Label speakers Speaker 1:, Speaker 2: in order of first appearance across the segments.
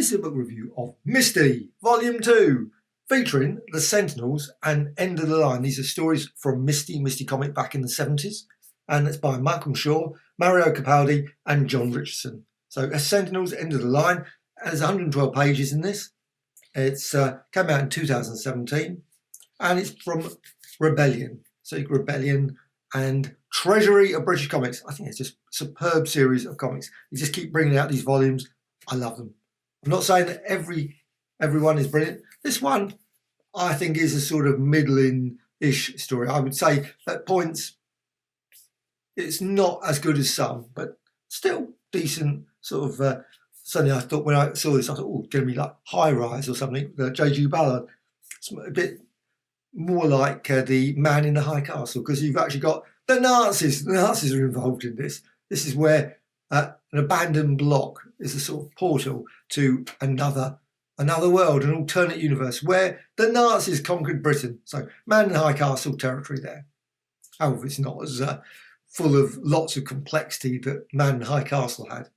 Speaker 1: This is a book review of Misty Volume 2, featuring the Sentinels and End of the Line. These are stories from Misty comic back in the 70s, and it's by Malcolm Shaw, Mario Capaldi and John Richardson. So Sentinels, End of the Line. There's 112 pages in this. It's came out in 2017, and it's from Rebellion. So Rebellion and Treasury of British Comics. I think it's just a superb series of comics. You just keep bringing out these volumes. I love them. I'm not saying that everyone is brilliant. This one, I think, is a sort of middling-ish story. I would say at points it's not as good as some, but still decent. Sort of. Suddenly, I thought when I saw this, I thought, oh, it's going to be like High Rise or something. J.G. Ballard. It's a bit more like the Man in the High Castle, because you've actually got the Nazis. The Nazis are involved in this. This is where an abandoned block is a sort of portal to another world, an alternate universe where the Nazis conquered Britain. So Man in the High Castle territory there. However, it's not as full of lots of complexity that Man in the High Castle had.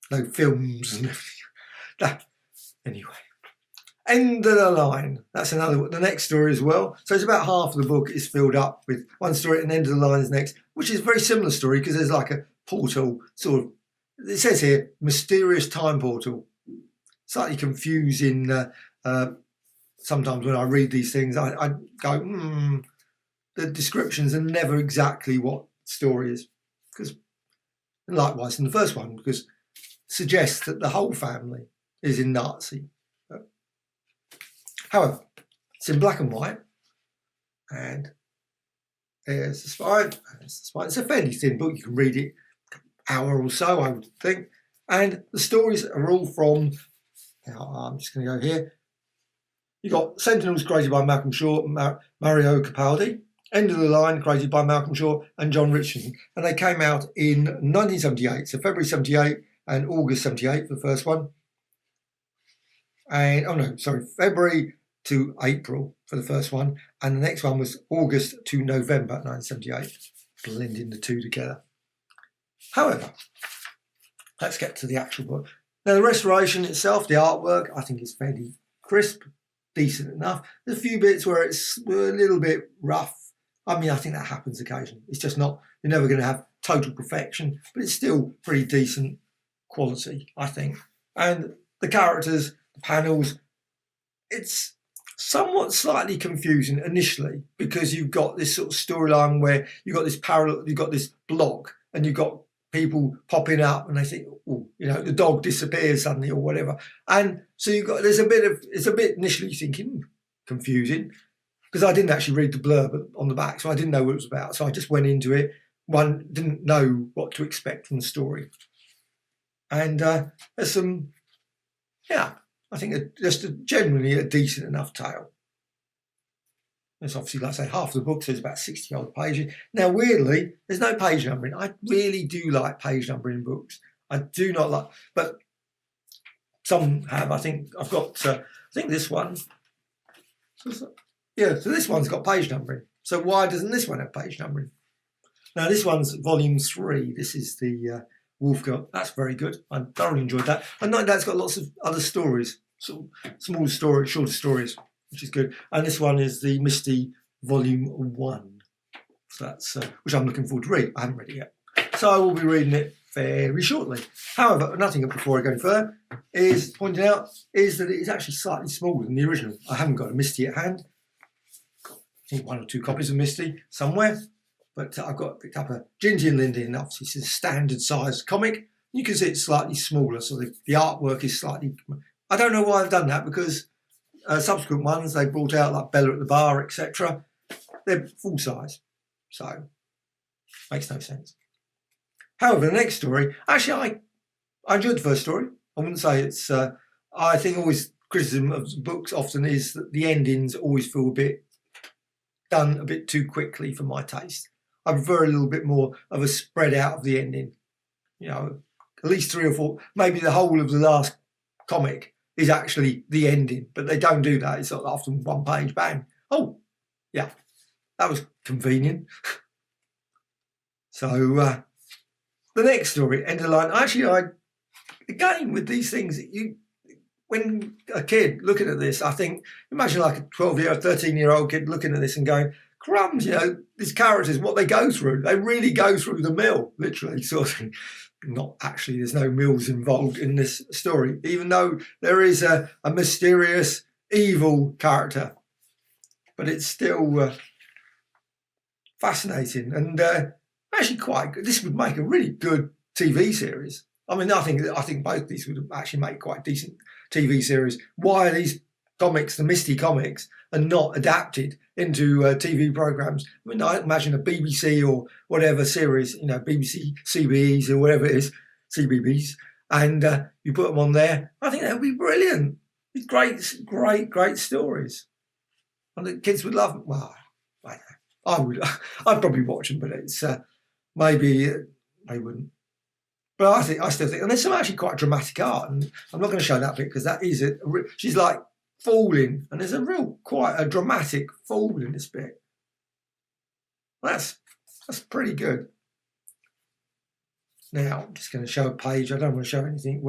Speaker 1: No films and everything. Anyway. End of the Line. That's the next story as well. So it's about half of the book is filled up with one story, and End of the Line is next, which is a very similar story because there's like a portal sort of. It says here, mysterious time portal. Slightly confusing. Sometimes when I read these things, I go, the descriptions are never exactly what the story is. Because likewise in the first one, because suggests that the whole family is in Nazi. However, it's in black and white, and there's the spine, It's a fairly thin book. You can read it an hour or so, I would think. And the stories are all from, I'm just going to go here. You've got Sentinels, created by Malcolm Shaw, Mario Capaldi. End of the Line, created by Malcolm Shaw and John Richardson. And they came out in 1978, so February 78 and August 78 for the first one. And, February to April for the first one. And the next one was August to November 1978, blending the two together. However, let's get to the actual book. Now, the restoration itself, the artwork, I think is fairly crisp, decent enough. There's a few bits where it's a little bit rough. I mean, I think that happens occasionally. It's just not, you're never going to have total perfection, but it's still pretty decent quality, I think. And the characters, the panels, it's somewhat slightly confusing initially because you've got this sort of storyline where you've got this parallel, you've got this block, and you've got people popping up and they think, oh, the dog disappears suddenly or whatever. And so it's a bit initially thinking confusing because I didn't actually read the blurb on the back, so I didn't know what it was about. So I just went into it. One didn't know what to expect from the story. And there's some, I think generally a decent enough tale. It's obviously, like I say, half the book, so it's about 60 odd pages. Now, weirdly, there's no page numbering. I really do like page numbering in books. I do not like, but some have. I think I've got, this one. So this one's got page numbering. So why doesn't this one have page numbering? Now, this one's volume 3. This is the Wolf Girl. That's very good. I thoroughly enjoyed that. And that's got lots of other stories, sort of small stories, shorter stories, which is good. And this one is the Misty Volume 1. So that's which I'm looking forward to read. I haven't read it yet. So I will be reading it very shortly. However, nothing before I go further is pointing out is that it is actually slightly smaller than the original. I haven't got a Misty at hand. I think 1 or 2 copies of Misty somewhere. But I've picked up a Gingy and Lindy, and obviously it's a standard size comic. You can see it's slightly smaller, so the artwork is slightly. I don't know why I've done that because subsequent ones they brought out like Bella at the Bar, etc. They're full size, so makes no sense. However, the next story, actually, I enjoyed the first story. I wouldn't say it's. I think always criticism of books often is that the endings always feel done a bit too quickly for my taste. I prefer a little bit more of a spread out of the ending. At least 3 or 4, maybe the whole of the last comic is actually the ending, but they don't do that. It's not often one page, bang. Oh, yeah, that was convenient. So the next story, End of the Line. Actually, again with these things, when a kid looking at this, I think, imagine like a 12-year or 13-year-old kid looking at this and going, crumbs, these characters, what they go through, they really go through the mill, literally, sort of. Not actually, there's no mills involved in this story, even though there is a mysterious evil character. But it's still fascinating and actually quite good. This would make a really good TV series. I mean, I think both these would actually make quite decent TV series. Why are these comics, the Misty comics, are not adapted into TV programs? I mean, I imagine a BBC or whatever series, BBC CBEs or whatever it is, CBBS, and you put them on there. I think that would be brilliant. It's great stories, and the kids would love them. Well, I would. I'd probably watch them, but it's maybe they wouldn't. But I still think, and there's some actually quite dramatic art, and I'm not going to show that bit because that is it. She's like falling, and there's quite a dramatic fall in this bit. That's pretty good. Now I'm just going to show a page. I don't want to show anything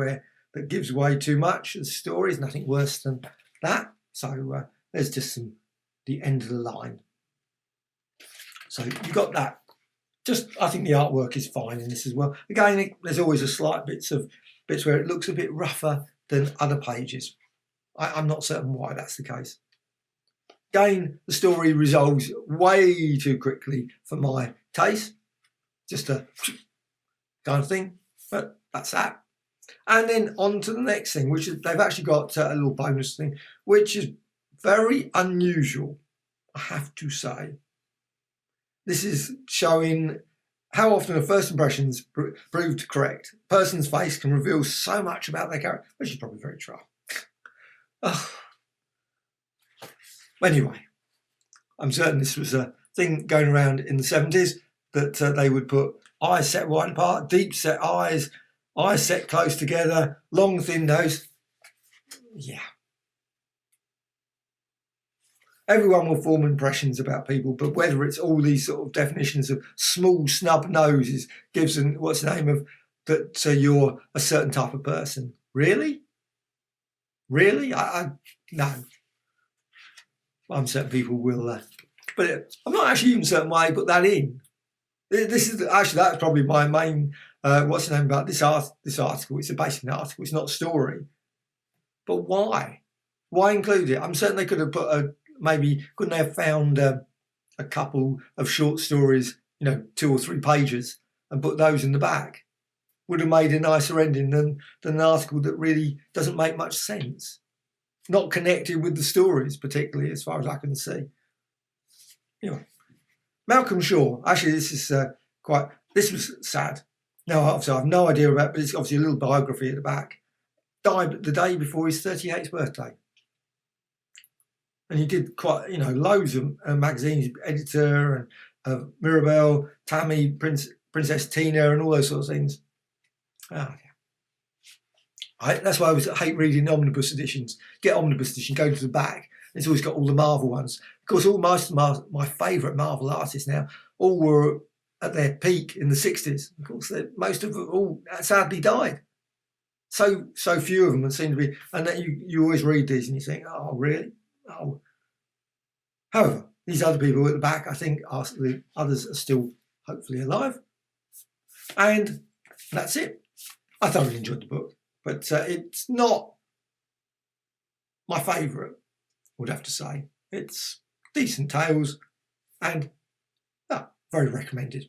Speaker 1: that gives away too much. The story is nothing worse than that. So there's just the end of the line. So you got that. I think the artwork is fine in this as well. Again, there's always a slight bits where it looks a bit rougher than other pages. I'm not certain why that's the case. Again, the story resolves way too quickly for my taste. Just a kind of thing, but that's that. And then on to the next thing, which is they've actually got a little bonus thing, which is very unusual, I have to say. This is showing how often a first impressions proved correct. A person's face can reveal so much about their character, which is probably very true. Anyway, I'm certain this was a thing going around in the 70s that they would put eyes set wide apart, deep set eyes set close together, long thin nose. Yeah. Everyone will form impressions about people, but whether it's all these sort of definitions of small snub noses gives them what's the name of that you're a certain type of person. Really? No. I'm certain people will, but I'm not actually even certain why I put that in. This is actually, that's probably my main. What's the name about this article? It's a basic article. It's not a story. But why? Why include it? I'm certain they could have put maybe couldn't they have found a couple of short stories, 2 or 3 pages, and put those in the back? Would have made a nicer ending than an article that really doesn't make much sense. Not connected with the stories, particularly as far as I can see. Anyway, Malcolm Shaw. Actually, this is this was sad. Now, obviously, I have no idea about, but it's obviously a little biography at the back. Died the day before his 38th birthday. And he did quite, loads of magazines, editor and Mirabelle, Tammy, Princess Tina, and all those sorts of things. Oh, yeah. That's why I hate reading omnibus editions. Get omnibus edition, go to the back. It's always got all the Marvel ones. Of course, most of my favourite Marvel artists now all were at their peak in the 60s. Of course, most of them all sadly died. So few of them seem to be, and that you always read these and you think, oh, really? Oh. However, these other people at the back, I think the others are still hopefully alive. And that's it. I thoroughly enjoyed the book, but it's not my favourite, I would have to say. It's decent tales and very recommended.